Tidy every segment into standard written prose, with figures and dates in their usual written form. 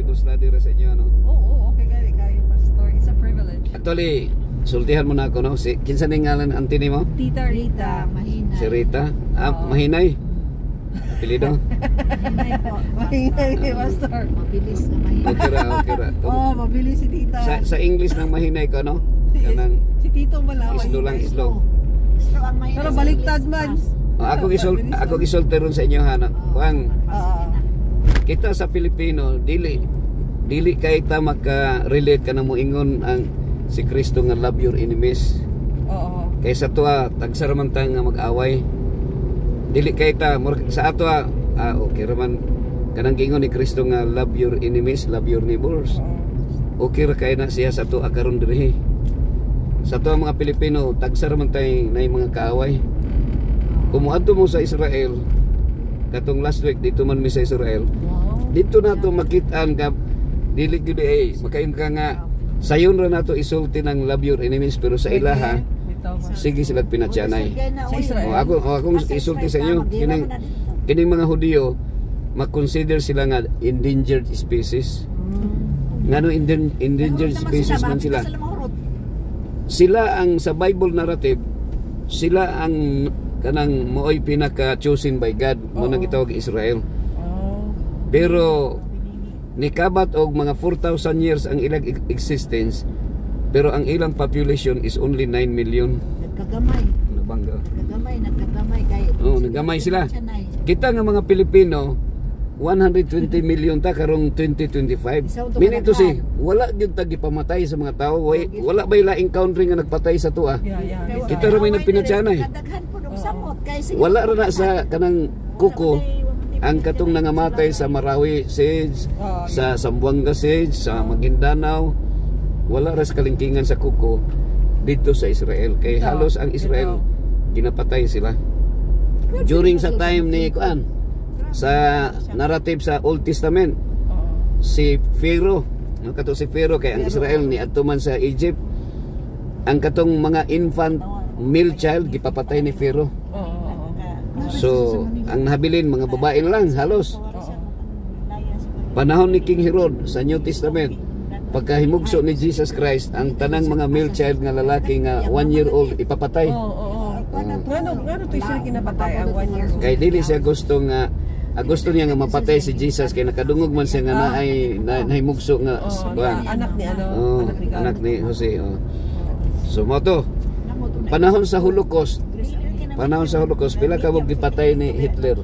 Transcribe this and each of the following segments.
Bible study ra sa inyo, ano? Oo, okay kayo, Pastor. It's a privilege. Actually, sultihan mo na ako, no? Kinsa ning ngalan auntie nimo? Tita Rita. Mahinay. Si Rita? Mahinay? Apelido? Mahinay, Pastor. Mabilis na mahinay. Okay ra. Mabilis si Tita. Sa English nang mahinay ko, no? Kanang Si Tito Malawa. islo lang, islo. Gusto ang mahinay. Pero baliktad man. Ako gisulti ron sa inyo, ha? Kuan, kita sa Pilipino, dili kay ta maka-relate ka na mo ingon ang si Kristo nga love your enemies. Oo. Kaysa to tagsaraman ta nga mag-away. Dili kay ta sa ato okay raman kanang gingon ni Kristo nga love your enemies, love your neighbors. Okay ra kay na siya sa to karon diri. Sa to mga Pilipino tagsaraman tay nay mga kaaway. Kumuadto mo sa Israel katong last week dito man mi sa Israel. Dito na to makitaan ka dili gyud makain ka nga sayon ra nato isulti ng love your enemies pero sa ilaha sige sila pinatyanay. Sa Israel. Akong isulti sa inyo kining mga Hudiyo mag-consider sila nga endangered species. Ngano endangered species man sila? Sila ang sa Bible narrative sila ang kanang mooy pinaka-chosen by God mo nang gitawag Israel. Pero nikabat og mga 4,000 years ang ilang existence pero ang ilang population is only 9 million. Nagkagamay. Nabangga. Nagkagamay kay. Nagamay sila. Kita nga mga Pilipino 120 million ta karong 2025. Minito si wala gyud ta gipamatay sa mga tao. Wala bay laing country nga nagpatay sa tuwa. Kita ra may nagpinatyanay. Wala ra na sa kanang kuko ang katong nangamatay sa Marawi Siege, sa Zamboanga Siege, sa Maguindanao. Wala ra sa kalingkingan sa kuko dito sa Israel. Kay halos ang Israel ginapatay sila. During sa time ni kuan sa narrative sa Old Testament si Pharaoh, kato si Pharaoh kay ang Israel ni adto man sa Egypt. Ang katong mga infant male child gipapatay ni Pharaoh. So, ang nahabilin mga babae lang halos. Panahon ni King Herod sa New Testament, pagkahimugso ni Jesus Christ, ang tanang mga male child nga lalaki nga 1 year old ipapatay. Ngano to siya kinapatay ang 1 year old? Kay dili siya gusto niya nga mapatay si Jesus kay nakadungog man siya nga nahimugso nga anak ni anak ni Jose. So mo to. Panahon sa Holocaust, pila ka bug gipatay ni Hitler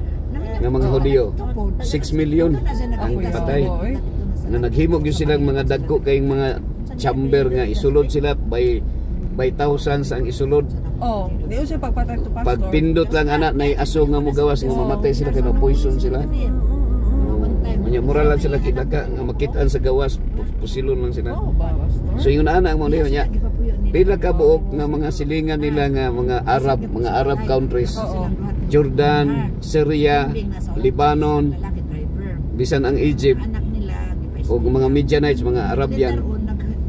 nga mga Hudiyo? 6 million ang patay. Nga naghimog yun silang mga dagko kayong mga chamber nga isulod sila by thousands ang isulod. Di siya pagpatay to pastor. Pagpindot lang anak na aso nga mugawas nga mamatay sila kay poison sila. Nya moral lang sila kidaka nga makitaan sa gawas pusilon lang sila. So yun ana mo niya. Pila ka buok nga mga silingan nila nga mga Arab countries. Jordan, Syria, Lebanon, bisan ang Egypt o mga Midianites, mga Arabian,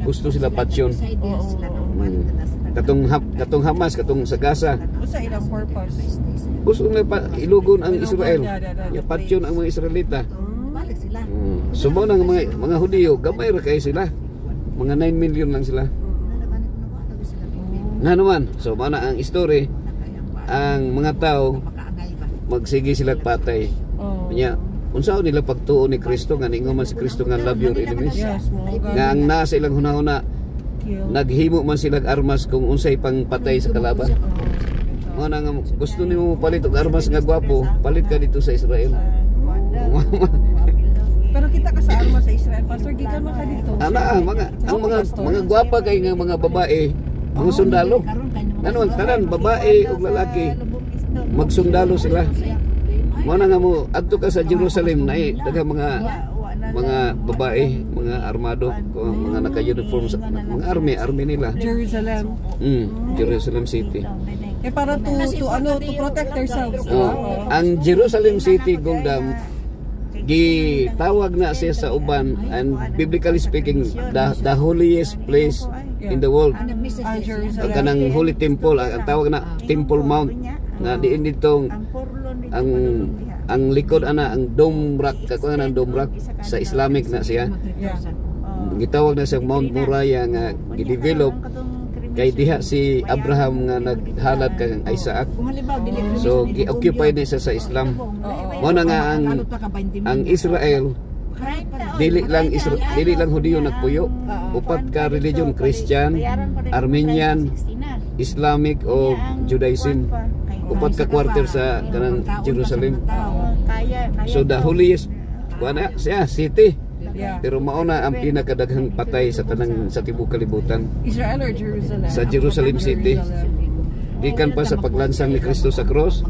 gusto sila patsyon. Katong Hamas, katong sa Gaza. Sa ilang purpose. Gusto nila ilugon ang Israel. Ya patsyon ang mga Israelita. Sumo ng mga Hudiyo, gamay ra kay sila. Mga 9 million lang sila. Nga naman, so mana ang story, ang mga tao magsige sila patay. Nya unsa nila pagtuo ni Kristo nga ningon man si Kristo nga love your enemies. Nga ang nasa ilang hunahuna naghimo man sila armas kung unsay pang patay sa kalaban. Mo nga gusto nimo palit og armas nga gwapo, palit ka dito sa Israel. Pero kita ka sa armas sa Israel, pastor, gikan man ka dito. Mga gwapa kay nga mga babae, mga sundalo. Ano ang tanan babae ug lalaki magsundalo sila. Mo na nga mo adto ka sa Jerusalem na daghang mga babae, mga armado, mga naka-uniform, mga army nila. Jerusalem. Jerusalem City. Para to protect themselves. Ang Jerusalem City Goldam gitawag na siya sa uban and biblically speaking the holiest place in the world. Kanang Holy Temple ang tawag na Temple Mount nga diin ditong ang ang likod ana ang Dome Rock, kako ang Dome Rock sa Islamic na siya. Gitawag na sa Mount Moriah nga gidevelop kay diha si Abraham nga naghalad kang Isaac. So gi-occupy ni sa Islam. Mao na nga ang Israel dili lang Hudiyo nagpuyo, upat ka religion, Christian, Armenian, Islamic o Judaism. Upat ka quarter sa kanang Jerusalem. So the holiest wala siya city. Pero mauna ang pinakadaghang patay sa tanang sa tibuok kalibutan. Israel or Jerusalem? Sa Jerusalem City. Gikan pa sa paglansang ni Kristo sa cross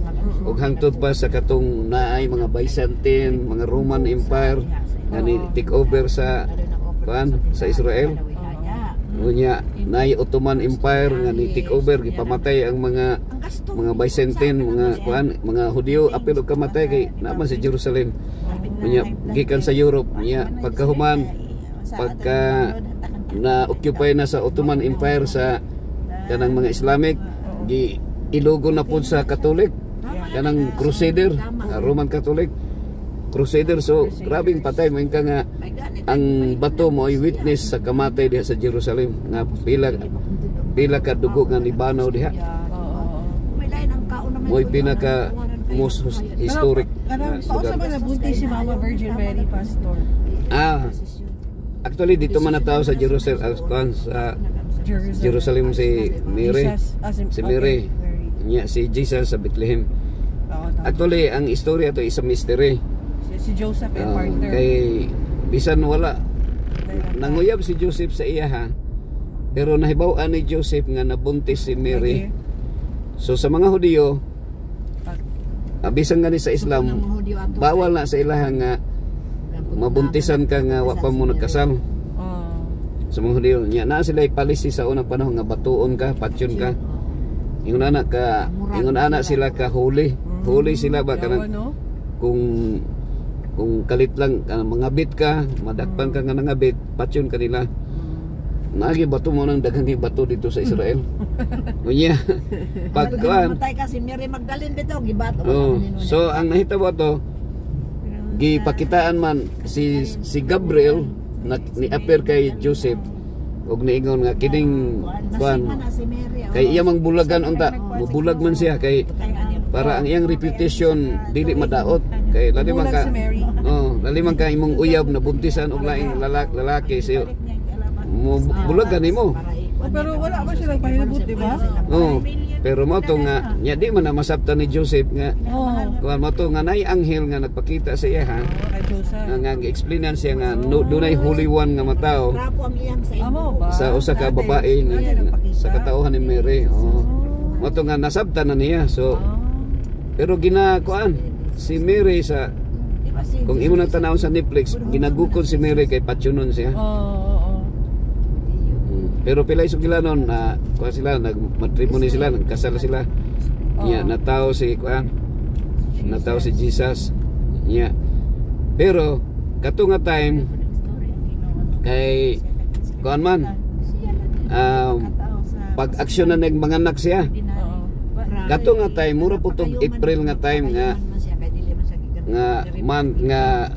ug hangtod pa sa katong naay mga Byzantine, mga Roman Empire nga ni take over sa sa Israel. Unya naay Ottoman Empire nga ni take over gipamatay ang mga Byzantine, mga Hudiyo apil og kamatay kay naman sa Jerusalem. Unya gikan sa Europe nya pagkahuman pagka na occupy na sa Ottoman Empire sa kanang mga Islamic gi ilugo na pud sa Catholic kanang Crusader, Roman Catholic Crusader. So grabing patay man ka nga ang bato mo ay witness sa kamatay diha sa Jerusalem nga pila ka dugo nga nibanaw diha. Mo'y pinaka most historic lugar. Pausa ba nabuntis si Mama Virgin Mary, Pastor? Actually dito man nataw sa Jerusalem, sa Jerusalem si Mary. Si Mary. Nya si Jesus sa Bethlehem. Actually ang istorya to is a mystery. Si Joseph and partner. Kay bisan wala nanguyab si Joseph sa iya ha. Pero nahibaw-an ni Joseph nga nabuntis si Mary. So sa mga Hudiyo bisan nga ni sa Islam bawal na sa ilaha nga mabuntisan ka nga wa pa mo nagkasal. Sa mga Hudiyo nya na sila ipalisi sa unang panahon nga batuon ka, patyon ka. Ingon ana sila ka holy sila ba kanang kung kalit lang mangabit ka, madakpan ka nga nangabit, patyon ka nila. Nagi bato mo nang daghang bato dito sa Israel. Unya pagkuan matay ka si Mary Magdalene dito gibato. So ang nahitabo to gipakitaan man si Gabriel ni appear kay Joseph og niingon nga kining kuan kay iya mang bulagan unta, bulag man siya kay para ang iyang reputation dili madaot kay lali man ka imong uyab na buntisan og laing lalaki siyo bulagan nimo. Pero wala ba silang pahilabot, di ba? Pero mo to nga nya di man na masabtan ni Joseph nga kuan mo to nga nay anghel nga nagpakita sa iya ha. Nga gi-explainan siya nga dunay holy one nga mataw sa usa ka babae sa katauhan ni Mary. Mo to nga nasabtan na niya. So pero ginakuan si Mary sa kung imo nang tanawon sa Netflix ginagukon si Mary kay patyonon siya. Pero pila isog sila noon na kuha sila nagmatrimony sila, nagkasal sila. Nya nataw si Jesus. Nya. Pero kato nga time kay kuan man pag aksyon na nagmanganak siya. Kato nga time mura putog April nga time nga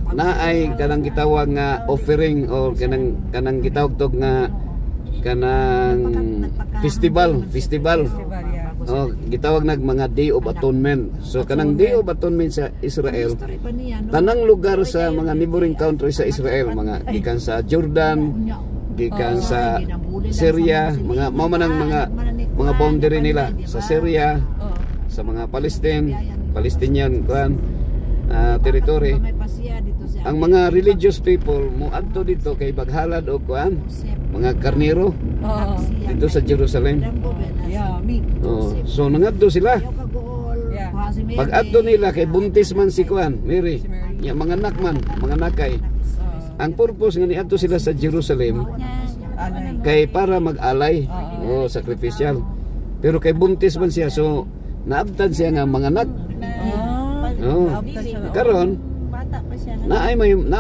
naay kanang gitawag nga offering or kanang gitawag tog nga kanang festival gitawag mga Day of Atonement. So kanang Day of Atonement sa Israel tanang lugar sa mga neighboring country sa Israel, mga gikan sa Jordan, gikan sa Syria, mga mga boundary nila sa Syria, sa mga Palestinian territory. Ang mga religious people mo adto dito kay baghalad og mga karnero dito sa Jerusalem. So nangadto sila. Pag adto nila kay buntis man si Mary, nya mga nakay. Ang purpose nga niadto sila sa Jerusalem kay para mag-alay, sacrificial. Pero kay buntis man siya, so naabtan siya nga mga anak. Karon na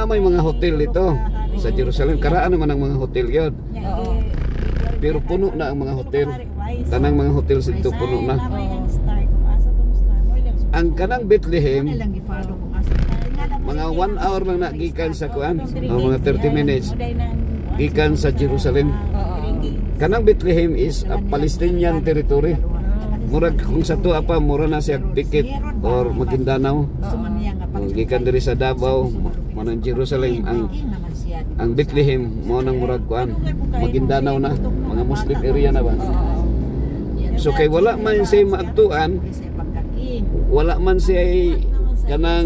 may mga hotel dito sa Jerusalem. Karaan naman ang mga hotel yun. Pero puno na ang mga hotel. Tanang mga hotel dito puno na. Ang kanang Bethlehem mga 1 hour lang na gikan sa kuan, mga 30 minutes gikan sa Jerusalem. Kanang Bethlehem is a Palestinian territory. Murag kung sa tuwa pa mura na siya dikit or Maguindanao. Gikan diri sa Davao, manang Jerusalem ang Bethlehem mo nang murag kuan, Maguindanao na, mga Muslim area na ba. So kay wala man siya maagtuan, wala man siya kanang